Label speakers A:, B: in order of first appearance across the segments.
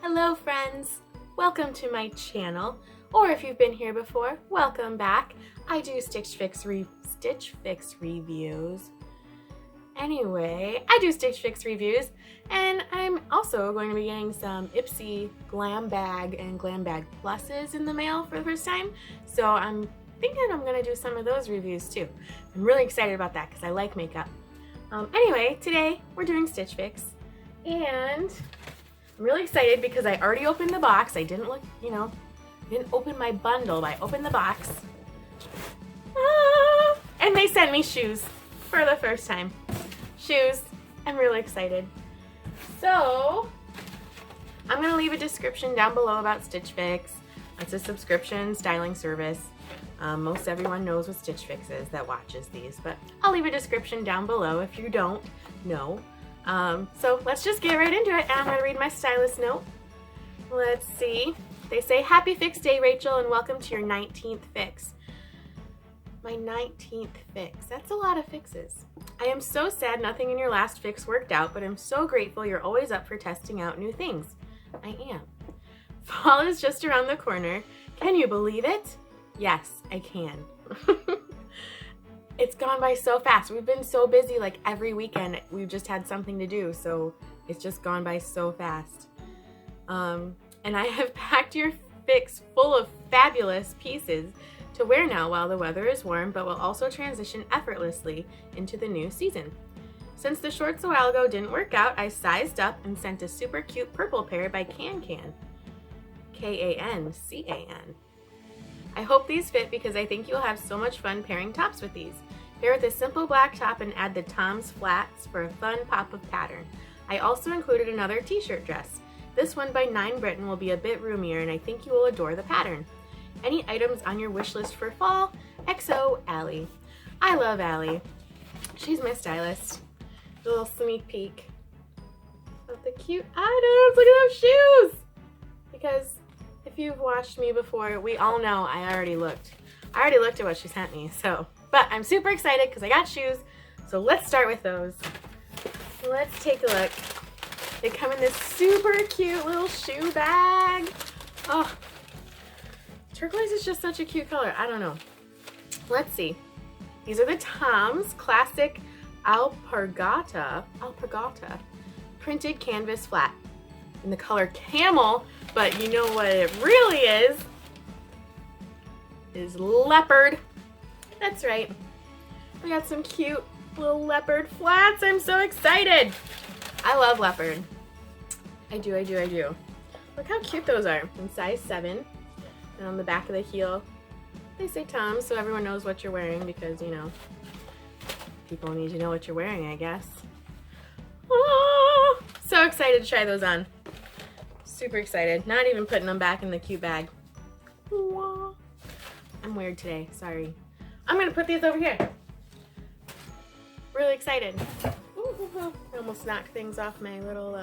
A: Hello friends, welcome to my channel, or if you've been here before, welcome back. I do Stitch Fix reviews. Anyway, I do Stitch Fix reviews, and I'm also going to be getting some Ipsy Glam Bag and Glam Bag Pluses in the mail for the first time, so I'm thinking I'm going to do some of those reviews too. I'm really excited about that because I like makeup. Anyway, today we're doing Stitch Fix, and I'm really excited because I already opened the box. I didn't look, didn't open my bundle, but I opened the box. And they sent me shoes for the first time. Shoes. I'm really excited. So, I'm going to leave a description down below about Stitch Fix. It's a subscription styling service. Most everyone knows what Stitch Fix is that watches these, but I'll leave a description down below if you don't know. So let's just get right into it, and I'm going to read my stylist note. Let's see. They say, "Happy Fix Day, Rachel, and welcome to your 19th fix." My 19th fix. That's a lot of fixes. "I am so sad nothing in your last fix worked out, but I'm so grateful you're always up for testing out new things." I am. "Fall is just around the corner. Can you believe it?" Yes, I can. It's gone by so fast. We've been so busy, like every weekend we've just had something to do, so it's just gone by so fast. And I have packed your fix full of fabulous pieces to wear now while the weather is warm, but will also transition effortlessly into the new season. Since the shorts a while ago didn't work out, I sized up and sent a super cute purple pair by Can. K-A-N-C-A-N. I hope these fit because I think you'll have so much fun pairing tops with these. Pair with a simple black top and add the Tom's flats for a fun pop of pattern. I also included another t-shirt dress. This one by 9 BRITTON will be a bit roomier, and I think you will adore the pattern. Any items on your wish list for fall? XO, Allie." I love Allie. She's my stylist. A little sneak peek of the cute items. Look at those shoes! Because if you've watched me before, we all know I already looked at what she sent me, but I'm super excited because I got shoes, so let's start with those. Let's take a look. They come in this super cute little shoe bag. Oh, turquoise is just such a cute color. I don't know. Let's see. These are the Tom's Classic Alpargata printed canvas flat in the color camel, but you know what it really is leopard. That's right. We got some cute little leopard flats. I'm so excited. I love leopard. I do. Look how cute those are. In size 7. And on the back of the heel, they say Tom's, so everyone knows what you're wearing because, people need to know what you're wearing, I guess. Oh, so excited to try those on. Super excited. Not even putting them back in the cute bag. I'm weird today. Sorry. I'm going to put these over here. Really excited. Ooh, I almost knocked things off my little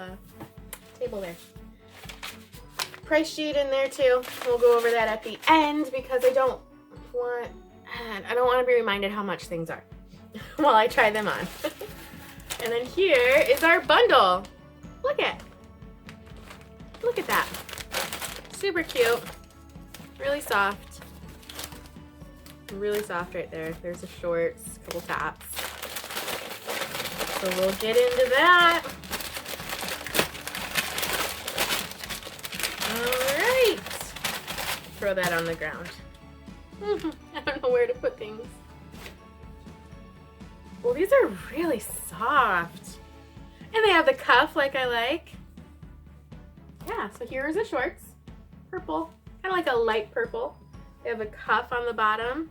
A: table there. Price sheet in there too. We'll go over that at the end because I don't want to be reminded how much things are while I try them on. And then here is our bundle. Look at that. Super cute. Really soft. Really soft right there. There's the shorts, a couple tops. So we'll get into that. Alright. Throw that on the ground. I don't know where to put things. Well, these are really soft. And they have the cuff like I like. Yeah, so here is the shorts. Purple. Kind of like a light purple. They have a cuff on the bottom.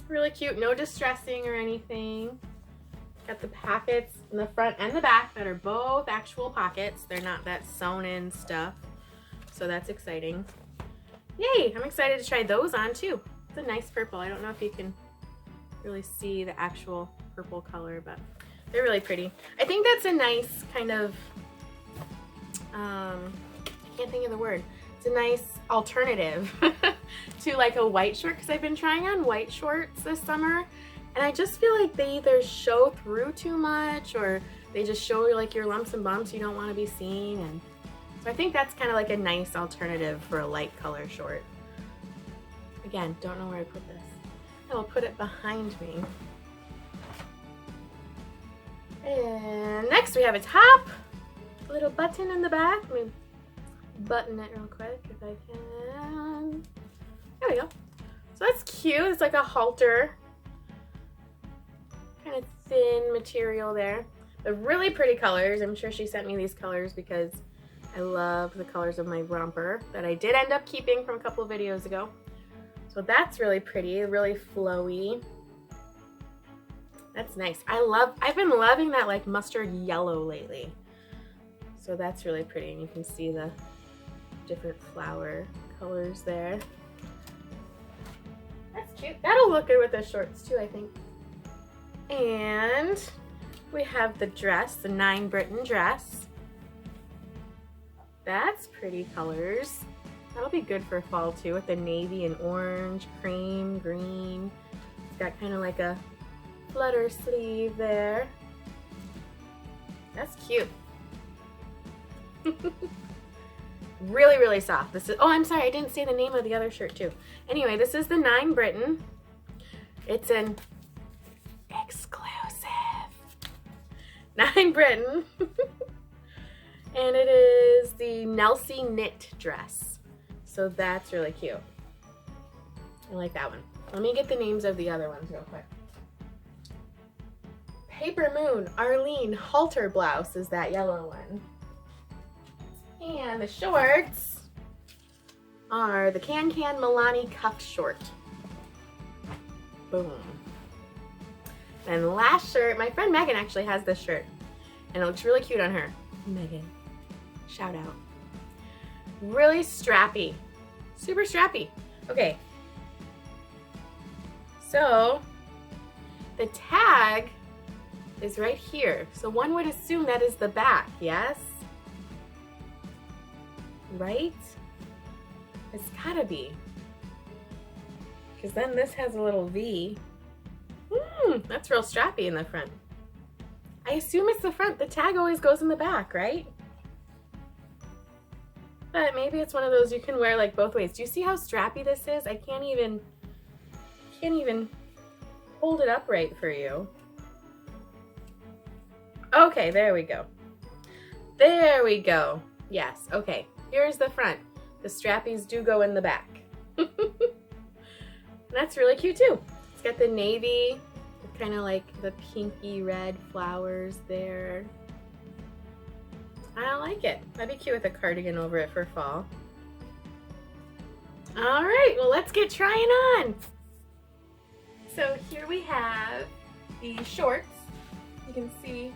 A: Really cute. No distressing or anything. Got the pockets in the front and the back that are both actual pockets. They're not that sewn in stuff. So that's exciting. Yay! I'm excited to try those on too. It's a nice purple. I don't know if you can really see the actual purple color, but they're really pretty. I think that's a nice kind of, I can't think of the word. It's a nice alternative to like a white short, because I've been trying on white shorts this summer and I just feel like they either show through too much or they just show like your lumps and bumps you don't want to be seeing, and so I think that's kind of like a nice alternative for a light color short. Again, don't know where I put this. I will put it behind me. And next we have a top, a little button in the back. Let me button it real quick if I can. There we go. So that's cute. It's like a halter, kind of thin material there. But really pretty colors. I'm sure she sent me these colors because I love the colors of my romper that I did end up keeping from a couple of videos ago. So that's really pretty, really flowy. That's nice. I've been loving that like mustard yellow lately. So that's really pretty, and you can see the different flower colors there. That's cute. That'll look good with the shorts too, I think. And we have the dress, the 9 BRITTON dress. That's pretty colors. That'll be good for fall too, with the navy and orange, cream, green. It's got kind of like a flutter sleeve there. That's cute. Really, really soft. This is, oh, I'm sorry, I didn't say the name of the other shirt too. Anyway, this is the 9 BRITTON. It's an exclusive 9 BRITTON. And it is the Nelcy knit dress. So that's really cute. I like that one. Let me get the names of the other ones real quick. PAPERMOON, Arlene, Halter blouse is that yellow one. And the shorts are the Can Malani cuffed short. Boom. And the last shirt, my friend Megan actually has this shirt. And it looks really cute on her. Megan, shout out. Really strappy. Super strappy. Okay. So, the tag is right here. So one would assume that is the back, yes? Right? It's gotta be. Because then this has a little V. That's real strappy in the front. I assume it's the front. The tag always goes in the back, right? But maybe it's one of those you can wear like both ways. Do you see how strappy this is? I can't even hold it upright for you. Okay, there we go. There we go. Yes, okay. Here's the front. The strappies do go in the back. That's really cute too. It's got the navy, kind of like the pinky red flowers there. I like it. That'd be cute with a cardigan over it for fall. All right, well, let's get trying on. So here we have the shorts. You can see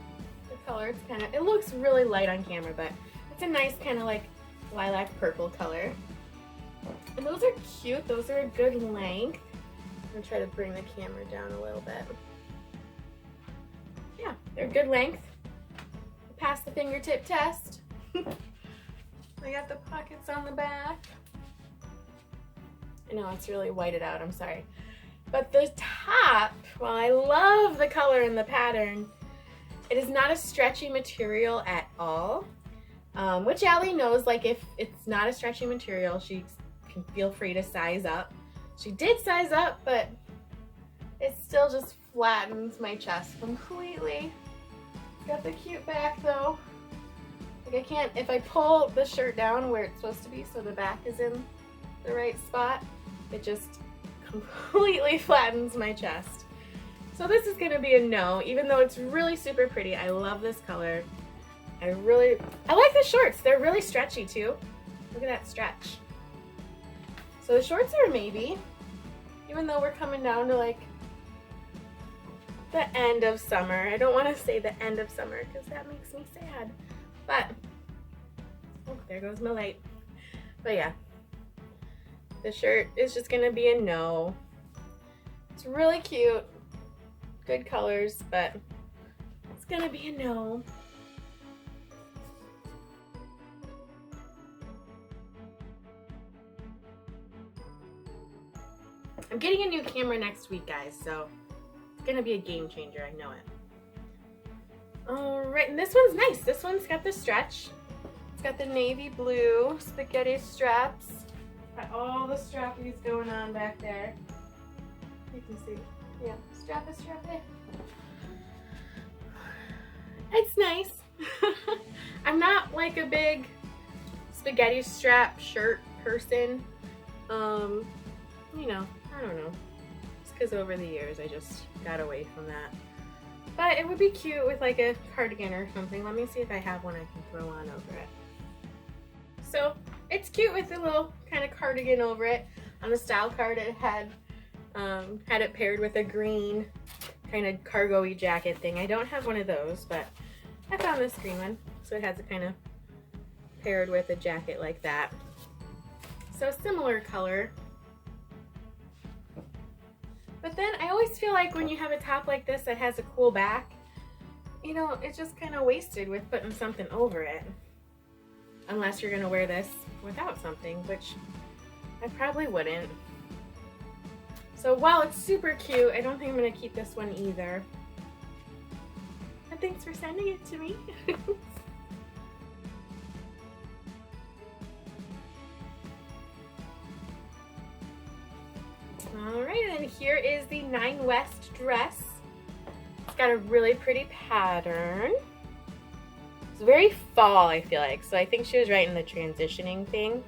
A: the color. It's kind of, it looks really light on camera, but it's a nice kind of like lilac purple color. And those are cute. Those are a good length. I'm gonna try to bring the camera down a little bit. Yeah, they're good length. Pass the fingertip test. I got the pockets on the back. I know it's really whited out, I'm sorry. But the top, while I love the color and the pattern, it is not a stretchy material at all. Which Allie knows, like if it's not a stretchy material, she can feel free to size up. She did size up, but it still just flattens my chest completely. Got the cute back though. Like I can't, if I pull the shirt down where it's supposed to be so the back is in the right spot, it just completely flattens my chest. So this is gonna be a no, even though it's really super pretty. I love this color. I like the shorts. They're really stretchy too. Look at that stretch. So the shorts are a maybe, even though we're coming down to like the end of summer. I don't want to say the end of summer because that makes me sad. But, oh, there goes my light. But yeah, the shirt is just going to be a no. It's really cute. Good colors, but it's going to be a no. I'm getting a new camera next week, guys, so it's gonna be a game changer, I know it. All right, and this one's nice. This one's got the stretch. It's got the navy blue spaghetti straps. Got all the strappies going on back there. You can see. Yeah, strappy. It's nice. I'm not like a big spaghetti strap shirt person. You know, I don't know. It's because over the years I just got away from that. But it would be cute with like a cardigan or something. Let me see if I have one I can throw on over it. So it's cute with a little kind of cardigan over it. On the style card it had it paired with a green kind of cargo-y jacket thing. I don't have one of those, but I found this green one. So it has it kind of paired with a jacket like that. So similar color. But then I always feel like when you have a top like this that has a cool back, you know, it's just kind of wasted with putting something over it. Unless you're gonna wear this without something, which I probably wouldn't. So while it's super cute, I don't think I'm gonna keep this one either. But thanks for sending it to me. Alright, and here is the 9 West dress. It's got a really pretty pattern. It's very fall, I feel like, so I think she was right in the transitioning thing.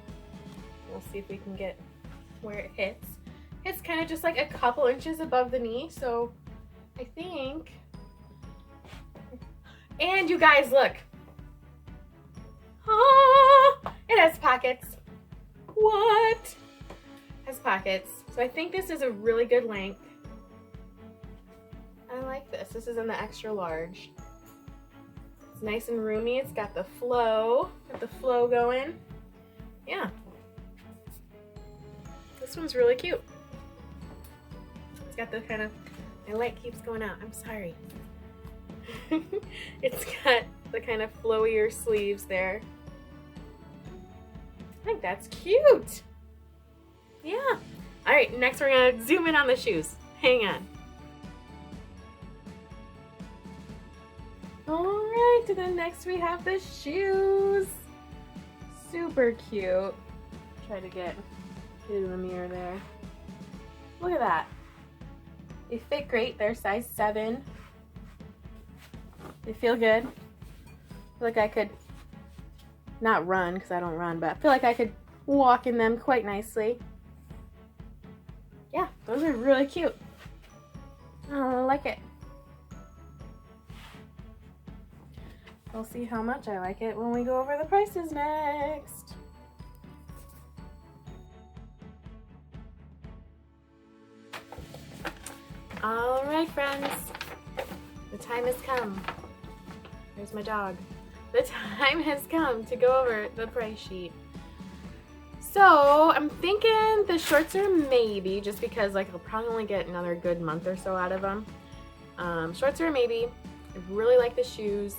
A: We'll see if we can get where it hits. It's kind of just like a couple inches above the knee, so I think... And you guys, look! Ah, it has pockets. What? It has pockets. So I think this is a really good length. I like this. This is in the extra large. It's nice and roomy. It's got the flow. Got the flow going. Yeah. This one's really cute. It's got the kind of, my light keeps going out. I'm sorry. It's got the kind of flowier sleeves there. I think that's cute. Yeah. All right, next we're gonna zoom in on the shoes. Hang on. All right, and then next we have the shoes. Super cute. Try to get in the mirror there. Look at that. They fit great. They're size 7. They feel good. I feel like I could not run because I don't run, but I feel like I could walk in them quite nicely. Yeah, those are really cute. I like it. We'll see how much I like it when we go over the prices next. All right, friends, the time has come. There's my dog. The time has come to go over the price sheet. So I'm thinking the shorts are maybe, just because like I'll probably only get another good month or so out of them. Shorts are a maybe. I really like the shoes.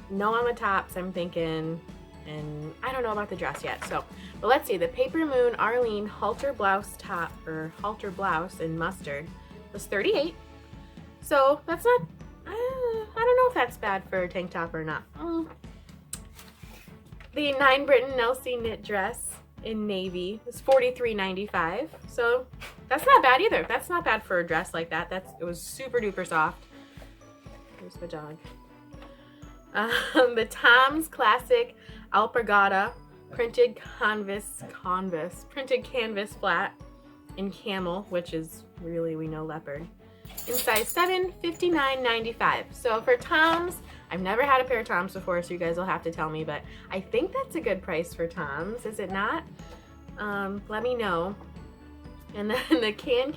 A: No on the tops, I'm thinking, and I don't know about the dress yet. So, but let's see. The PAPERMOON Arlene Halter blouse top, or Halter blouse in mustard, was $38. So that's not. I don't know if that's bad for a tank top or not. The 9 BRITTON Nelcy knit dress in navy is $43.95. So that's not bad either. That's not bad for a dress like that. It was super duper soft. Here's my dog. The Tom's Classic Alpargata printed canvas flat in camel, which is really, we know, leopard, in size 7, $59.95. So for Tom's, I've never had a pair of Tom's before, so you guys will have to tell me, but I think that's a good price for Tom's, is it not? Let me know. And then the Can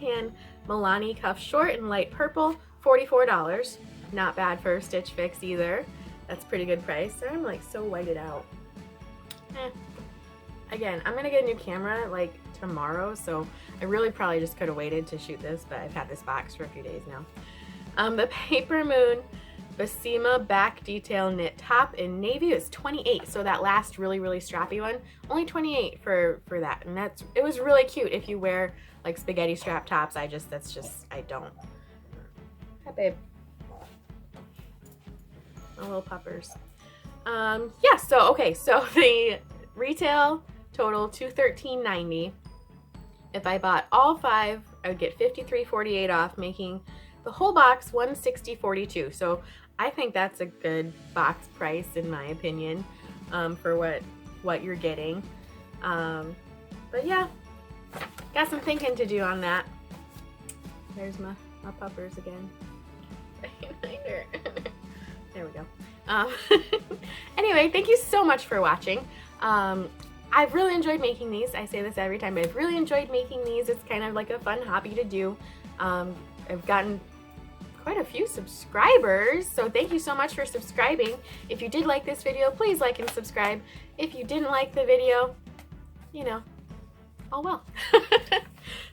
A: Malani cuff short in light purple, $44. Not bad for a Stitch Fix either. That's a pretty good price. I'm like so whited out. Again, I'm gonna get a new camera like tomorrow, so I really probably just could have waited to shoot this, but I've had this box for a few days now. The PAPERMOON Basima back detail knit top in navy is $28. So that last really, really strappy one, only $28 for that. And it was really cute if you wear like spaghetti strap tops. I don't. Hi, babe. My little puppers. Yeah, so okay, so the retail total $213.90. If I bought all 5, I would get $53.48 off, making the whole box $160.42. So I think that's a good box price in my opinion, for what you're getting. But yeah, got some thinking to do on that. There's my puppers again. There we go. Anyway, thank you so much for watching. I've really enjoyed making these. I say this every time, but I've really enjoyed making these. It's kind of like a fun hobby to do. I've gotten quite a few subscribers, so thank you so much for subscribing. If you did like this video, please like and subscribe. If you didn't like the video, you know, oh well.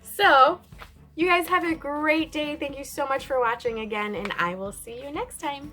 A: So, you guys have a great day. Thank you so much for watching again, and I will see you next time.